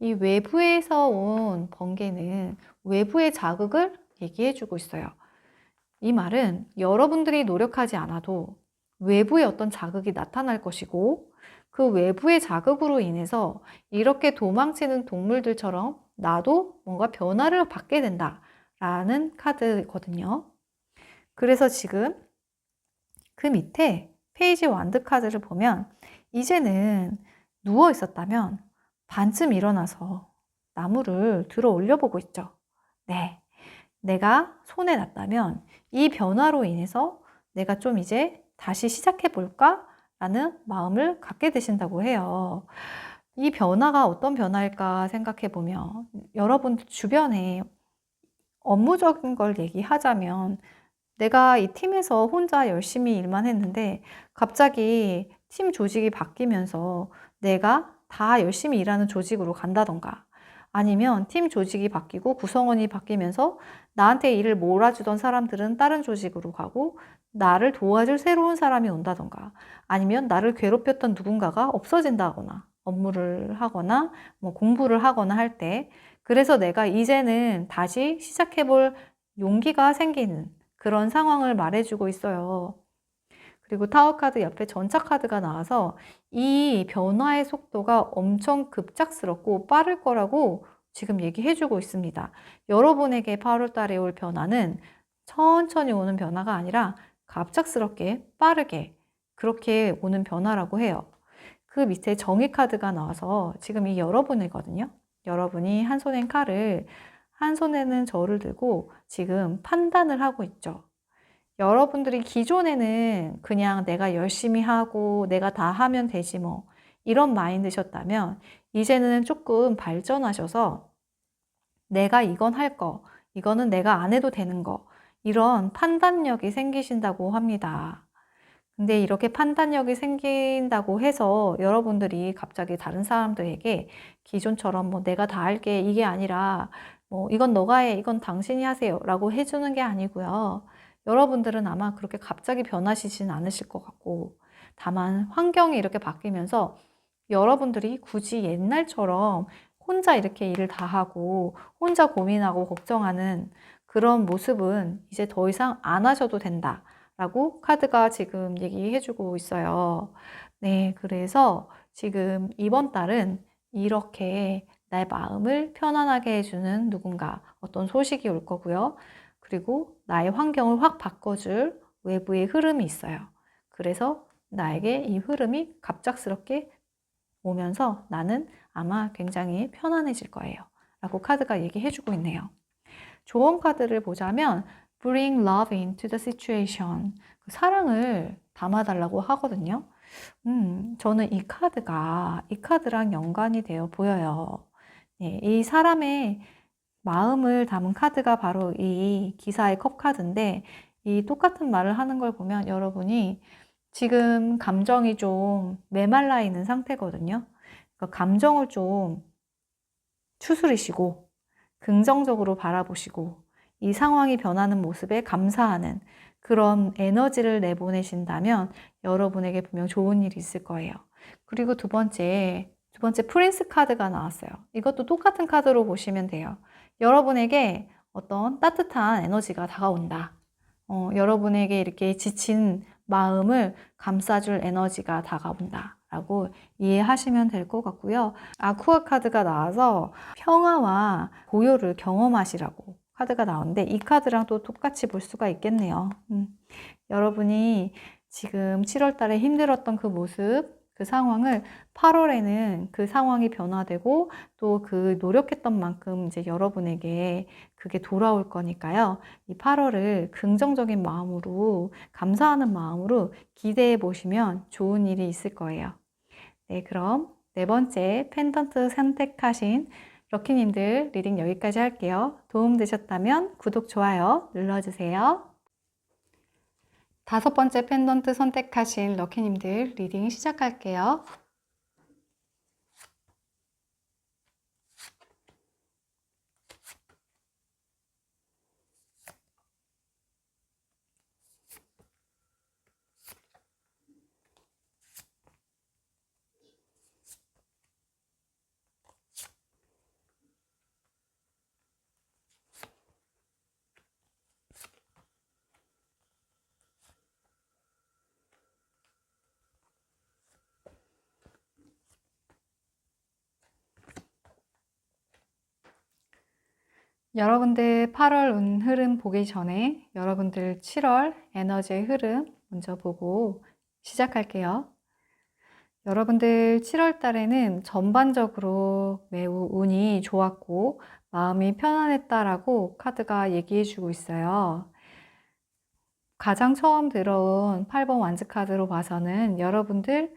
이 외부에서 온 번개는 외부의 자극을 얘기해 주고 있어요. 이 말은 여러분들이 노력하지 않아도 외부의 어떤 자극이 나타날 것이고 그 외부의 자극으로 인해서 이렇게 도망치는 동물들처럼 나도 뭔가 변화를 받게 된다라는 카드거든요. 그래서 지금 그 밑에 페이지 완드 카드를 보면 이제는 누워 있었다면 반쯤 일어나서 나무를 들어 올려보고 있죠. 네. 내가 손에 났다면 이 변화로 인해서 내가 좀 이제 다시 시작해 볼까? 라는 마음을 갖게 되신다고 해요. 이 변화가 어떤 변화일까 생각해 보면 여러분 주변에 업무적인 걸 얘기하자면 내가 이 팀에서 혼자 열심히 일만 했는데 갑자기 팀 조직이 바뀌면서 내가 다 열심히 일하는 조직으로 간다던가 아니면 팀 조직이 바뀌고 구성원이 바뀌면서 나한테 일을 몰아주던 사람들은 다른 조직으로 가고 나를 도와줄 새로운 사람이 온다던가 아니면 나를 괴롭혔던 누군가가 없어진다거나 업무를 하거나 공부를 하거나 할 때 그래서 내가 이제는 다시 시작해볼 용기가 생기는 그런 상황을 말해주고 있어요. 그리고 타워 카드 옆에 전차 카드가 나와서 이 변화의 속도가 엄청 급작스럽고 빠를 거라고 지금 얘기해주고 있습니다. 여러분에게 8월 달에 올 변화는 천천히 오는 변화가 아니라 갑작스럽게 빠르게 그렇게 오는 변화라고 해요. 그 밑에 정의 카드가 나와서 지금 이 여러분이거든요. 여러분이 한 손엔 칼을, 한 손에는 저를 들고 지금 판단을 하고 있죠. 여러분들이 기존에는 그냥 내가 열심히 하고 내가 다 하면 되지 뭐 이런 마인드셨다면 이제는 조금 발전하셔서 내가 이건 할 거, 이거는 내가 안 해도 되는 거 이런 판단력이 생기신다고 합니다. 근데 이렇게 판단력이 생긴다고 해서 여러분들이 갑자기 다른 사람들에게 기존처럼 내가 다 할게 이게 아니라 이건 너가 해, 이건 당신이 하세요 라고 해주는 게 아니고요. 여러분들은 아마 그렇게 갑자기 변하시진 않으실 것 같고 다만 환경이 이렇게 바뀌면서 여러분들이 굳이 옛날처럼 혼자 이렇게 일을 다 하고 혼자 고민하고 걱정하는 그런 모습은 이제 더 이상 안 하셔도 된다 라고 카드가 지금 얘기해주고 있어요. 네, 그래서 지금 이번 달은 이렇게 내 마음을 편안하게 해주는 누군가 어떤 소식이 올 거고요. 그리고 나의 환경을 확 바꿔줄 외부의 흐름이 있어요. 그래서 나에게 이 흐름이 갑작스럽게 오면서 나는 아마 굉장히 편안해질 거예요. 라고 카드가 얘기해주고 있네요. 조언 카드를 보자면 Bring love into the situation. 사랑을 담아달라고 하거든요. 저는 이 카드랑 연관이 되어 보여요. 네, 이 사람의 마음을 담은 카드가 바로 이 기사의 컵 카드인데 이 똑같은 말을 하는 걸 보면 여러분이 지금 감정이 좀 메말라 있는 상태거든요. 그러니까 감정을 좀 추스리시고 긍정적으로 바라보시고 이 상황이 변하는 모습에 감사하는 그런 에너지를 내보내신다면 여러분에게 분명 좋은 일이 있을 거예요. 그리고 두 번째 프린스 카드가 나왔어요. 이것도 똑같은 카드로 보시면 돼요. 여러분에게 어떤 따뜻한 에너지가 다가온다. 여러분에게 이렇게 지친 마음을 감싸줄 에너지가 다가온다 라고 이해하시면 될 것 같고요. 아쿠아 카드가 나와서 평화와 고요를 경험하시라고 카드가 나오는데 이 카드랑 또 똑같이 볼 수가 있겠네요. 여러분이 지금 7월 달에 힘들었던 그 모습, 그 상황을 8월에는 그 상황이 변화되고 또 그 노력했던 만큼 이제 여러분에게 그게 돌아올 거니까요. 이 8월을 긍정적인 마음으로, 감사하는 마음으로 기대해 보시면 좋은 일이 있을 거예요. 네, 그럼 네 번째 펜던트 선택하신 럭키님들 리딩 여기까지 할게요. 도움되셨다면 구독, 좋아요 눌러주세요. 다섯 번째 펜던트 선택하신 럭키님들 리딩 시작할게요. 여러분들 8월 운 흐름 보기 전에 여러분들 7월 에너지의 흐름 먼저 보고 시작할게요. 여러분들 7월 달에는 전반적으로 매우 운이 좋았고 마음이 편안했다라고 카드가 얘기해 주고 있어요. 가장 처음 들어온 8번 완즈 카드로 봐서는 여러분들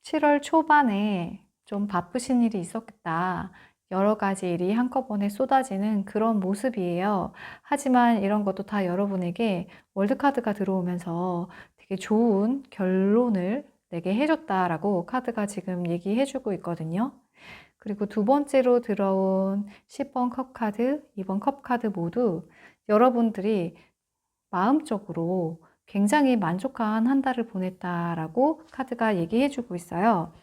7월 초반에 좀 바쁘신 일이 있었겠다. 여러 가지 일이 한꺼번에 쏟아지는 그런 모습이에요. 하지만 이런 것도 다 여러분에게 월드카드가 들어오면서 되게 좋은 결론을 내게 해줬다라고 카드가 지금 얘기해주고 있거든요. 그리고 두 번째로 들어온 10번 컵카드, 2번 컵카드 모두 여러분들이 마음적으로 굉장히 만족한 한 달을 보냈다라고 카드가 얘기해주고 있어요.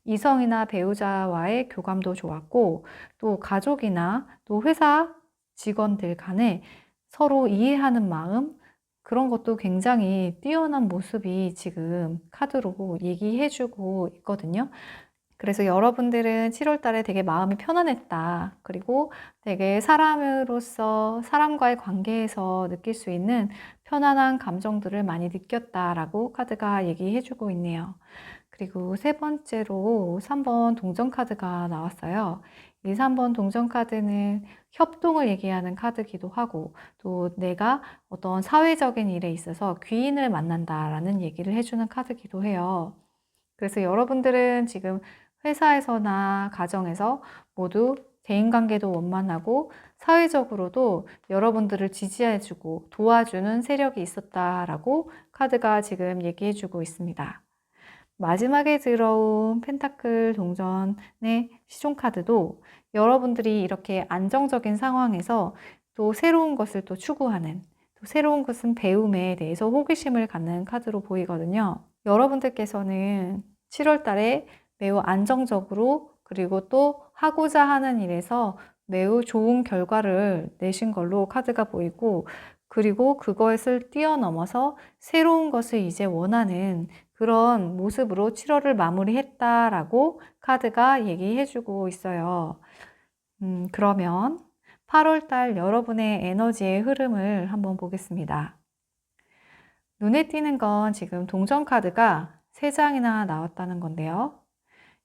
이성이나 배우자와의 교감도 좋았고 또 가족이나 또 회사 직원들 간에 서로 이해하는 마음 그런 것도 굉장히 뛰어난 모습이 지금 카드로 얘기해주고 있거든요. 그래서 여러분들은 7월 달에 되게 마음이 편안했다. 그리고 되게 사람으로서 사람과의 관계에서 느낄 수 있는 편안한 감정들을 많이 느꼈다라고 카드가 얘기해주고 있네요. 그리고 세 번째로 3번 동전 카드가 나왔어요. 이 3번 동전 카드는 협동을 얘기하는 카드기도 하고 또 내가 어떤 사회적인 일에 있어서 귀인을 만난다라는 얘기를 해주는 카드기도 해요. 그래서 여러분들은 지금 회사에서나 가정에서 모두 대인관계도 원만하고 사회적으로도 여러분들을 지지해주고 도와주는 세력이 있었다라고 카드가 지금 얘기해주고 있습니다. 마지막에 들어온 펜타클 동전의 시종카드도 여러분들이 이렇게 안정적인 상황에서 또 새로운 것을 또 추구하는 또 새로운 것은 배움에 대해서 호기심을 갖는 카드로 보이거든요. 여러분들께서는 7월 달에 매우 안정적으로 그리고 또 하고자 하는 일에서 매우 좋은 결과를 내신 걸로 카드가 보이고 그리고 그것을 뛰어넘어서 새로운 것을 이제 원하는 그런 모습으로 7월을 마무리했다라고 카드가 얘기해주고 있어요. 그러면 8월 달 여러분의 에너지의 흐름을 한번 보겠습니다. 눈에 띄는 건 지금 동전 카드가 3장이나 나왔다는 건데요.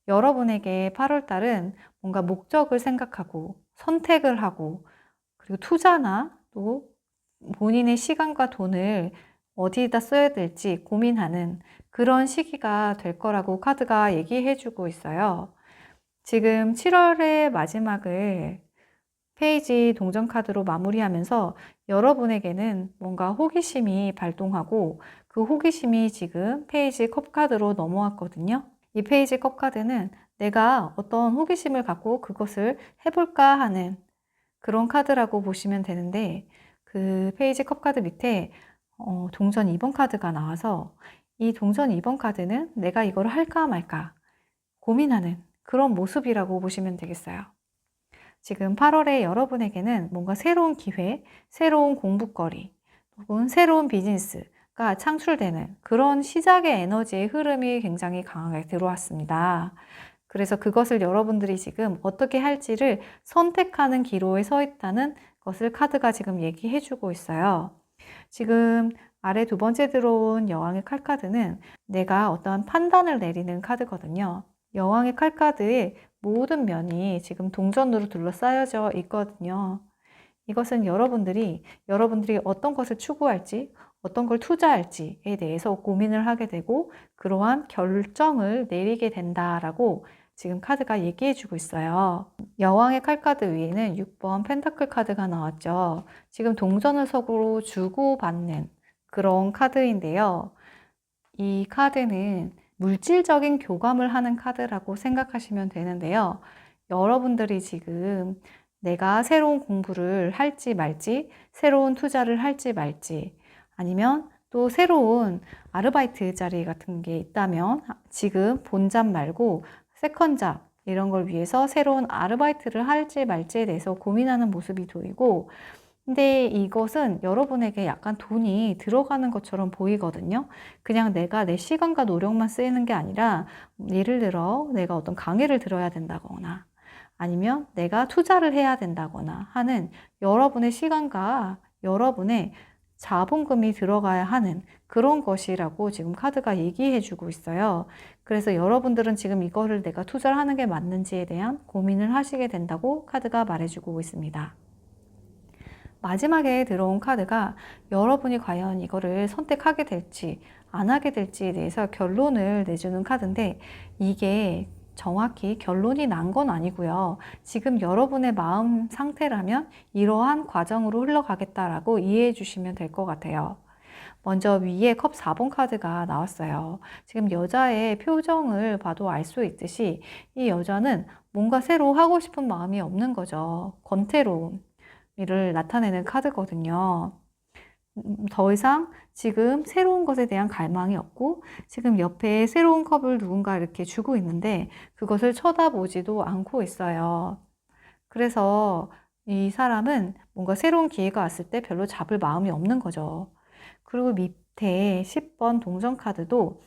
여러분에게 8월 달은 뭔가 목적을 생각하고 선택을 하고 그리고 투자나 또 본인의 시간과 돈을 어디에다 써야 될지 고민하는 그런 시기가 될 거라고 카드가 얘기해 주고 있어요. 지금 7월의 마지막을 페이지 동전 카드로 마무리하면서 여러분에게는 뭔가 호기심이 발동하고 그 호기심이 지금 페이지 컵 카드로 넘어왔거든요. 이 페이지 컵 카드는 내가 어떤 호기심을 갖고 그것을 해볼까 하는 그런 카드라고 보시면 되는데, 그 페이지 컵 카드 밑에 동전 2번 카드가 나와서 이 동전 2번 카드는 내가 이걸 할까 말까 고민하는 그런 모습이라고 보시면 되겠어요. 지금 8월에 여러분에게는 뭔가 새로운 기회, 새로운 공부거리, 혹은 새로운 비즈니스가 창출되는 그런 시작의 에너지의 흐름이 굉장히 강하게 들어왔습니다. 그래서 그것을 여러분들이 지금 어떻게 할지를 선택하는 기로에 서 있다는 것을 카드가 지금 얘기해 주고 있어요. 지금 아래 두 번째 들어온 여왕의 칼카드는 내가 어떤 판단을 내리는 카드거든요. 여왕의 칼카드의 모든 면이 지금 동전으로 둘러싸여져 있거든요. 이것은 여러분들이 어떤 것을 추구할지, 어떤 걸 투자할지에 대해서 고민을 하게 되고 그러한 결정을 내리게 된다라고 지금 카드가 얘기해 주고 있어요. 여왕의 칼카드 위에는 6번 펜타클 카드가 나왔죠. 지금 동전을 서로 주고받는 그런 카드인데요. 이 카드는 물질적인 교감을 하는 카드라고 생각하시면 되는데요. 여러분들이 지금 내가 새로운 공부를 할지 말지, 새로운 투자를 할지 말지, 아니면 또 새로운 아르바이트 자리 같은 게 있다면 지금 본잡 말고 세컨잡 이런 걸 위해서 새로운 아르바이트를 할지 말지에 대해서 고민하는 모습이 보이고, 근데 이것은 여러분에게 약간 돈이 들어가는 것처럼 보이거든요. 그냥 내가 내 시간과 노력만 쓰이는 게 아니라, 예를 들어 내가 어떤 강의를 들어야 된다거나 아니면 내가 투자를 해야 된다거나 하는 여러분의 시간과 여러분의 자본금이 들어가야 하는 그런 것이라고 지금 카드가 얘기해 주고 있어요. 그래서 여러분들은 지금 이거를 내가 투자를 하는 게 맞는지에 대한 고민을 하시게 된다고 카드가 말해주고 있습니다. 마지막에 들어온 카드가 여러분이 과연 이거를 선택하게 될지 안 하게 될지에 대해서 결론을 내주는 카드인데, 이게 정확히 결론이 난 건 아니고요. 지금 여러분의 마음 상태라면 이러한 과정으로 흘러가겠다라고 이해해 주시면 될 것 같아요. 먼저 위에 컵 4번 카드가 나왔어요. 지금 여자의 표정을 봐도 알 수 있듯이 이 여자는 뭔가 새로 하고 싶은 마음이 없는 거죠. 권태로움. 이를 나타내는 카드거든요. 더 이상 지금 새로운 것에 대한 갈망이 없고 지금 옆에 새로운 컵을 누군가 이렇게 주고 있는데 그것을 쳐다보지도 않고 있어요. 그래서 이 사람은 뭔가 새로운 기회가 왔을 때 별로 잡을 마음이 없는 거죠. 그리고 밑에 10번 동전 카드도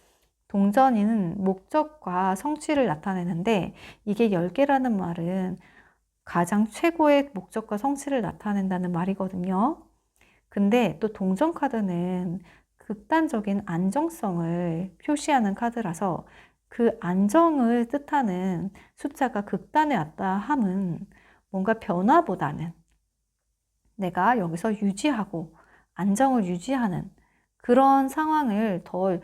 동전인 목적과 성취를 나타내는데, 이게 10개라는 말은 가장 최고의 목적과 성취를 나타낸다는 말이거든요. 근데 또 동전 카드는 극단적인 안정성을 표시하는 카드라서 그 안정을 뜻하는 숫자가 극단에 왔다 함은 뭔가 변화보다는 내가 여기서 유지하고 안정을 유지하는 그런 상황을 더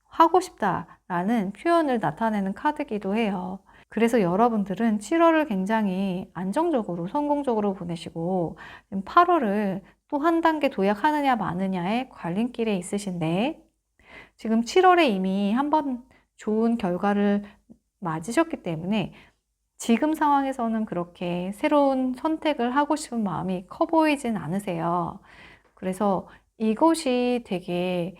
하고 싶다라는 표현을 나타내는 카드이기도 해요. 그래서 여러분들은 7월을 굉장히 안정적으로 성공적으로 보내시고 8월을 또 한 단계 도약하느냐 마느냐의 갈림길에 있으신데, 지금 7월에 이미 한번 좋은 결과를 맞으셨기 때문에 지금 상황에서는 그렇게 새로운 선택을 하고 싶은 마음이 커 보이진 않으세요. 그래서 이것이 되게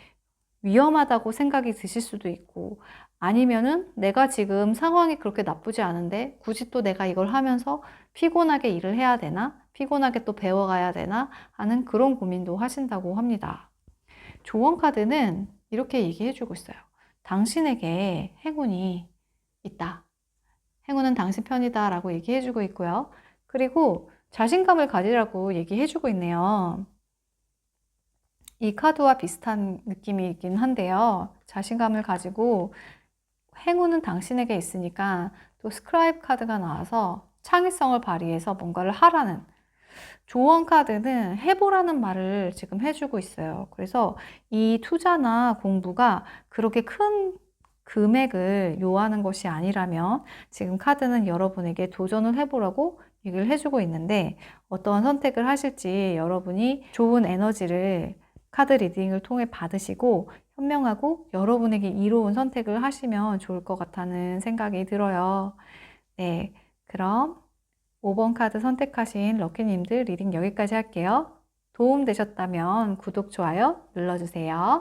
위험하다고 생각이 드실 수도 있고, 아니면은 내가 지금 상황이 그렇게 나쁘지 않은데 굳이 또 내가 이걸 하면서 피곤하게 일을 해야 되나? 피곤하게 또 배워가야 되나? 하는 그런 고민도 하신다고 합니다. 조언 카드는 이렇게 얘기해 주고 있어요. 당신에게 행운이 있다. 행운은 당신 편이다 라고 얘기해 주고 있고요. 그리고 자신감을 가지라고 얘기해 주고 있네요. 이 카드와 비슷한 느낌이긴 한데요. 자신감을 가지고 행운은 당신에게 있으니까 또 스크라이브 카드가 나와서 창의성을 발휘해서 뭔가를 하라는, 조언 카드는 해보라는 말을 지금 해주고 있어요. 그래서 이 투자나 공부가 그렇게 큰 금액을 요하는 것이 아니라면 지금 카드는 여러분에게 도전을 해보라고 얘기를 해주고 있는데 어떤 선택을 하실지 여러분이 좋은 에너지를 카드 리딩을 통해 받으시고 현명하고 여러분에게 이로운 선택을 하시면 좋을 것 같다는 생각이 들어요. 네, 그럼 5번 카드 선택하신 럭키님들 리딩 여기까지 할게요. 도움 되셨다면 구독, 좋아요 눌러주세요.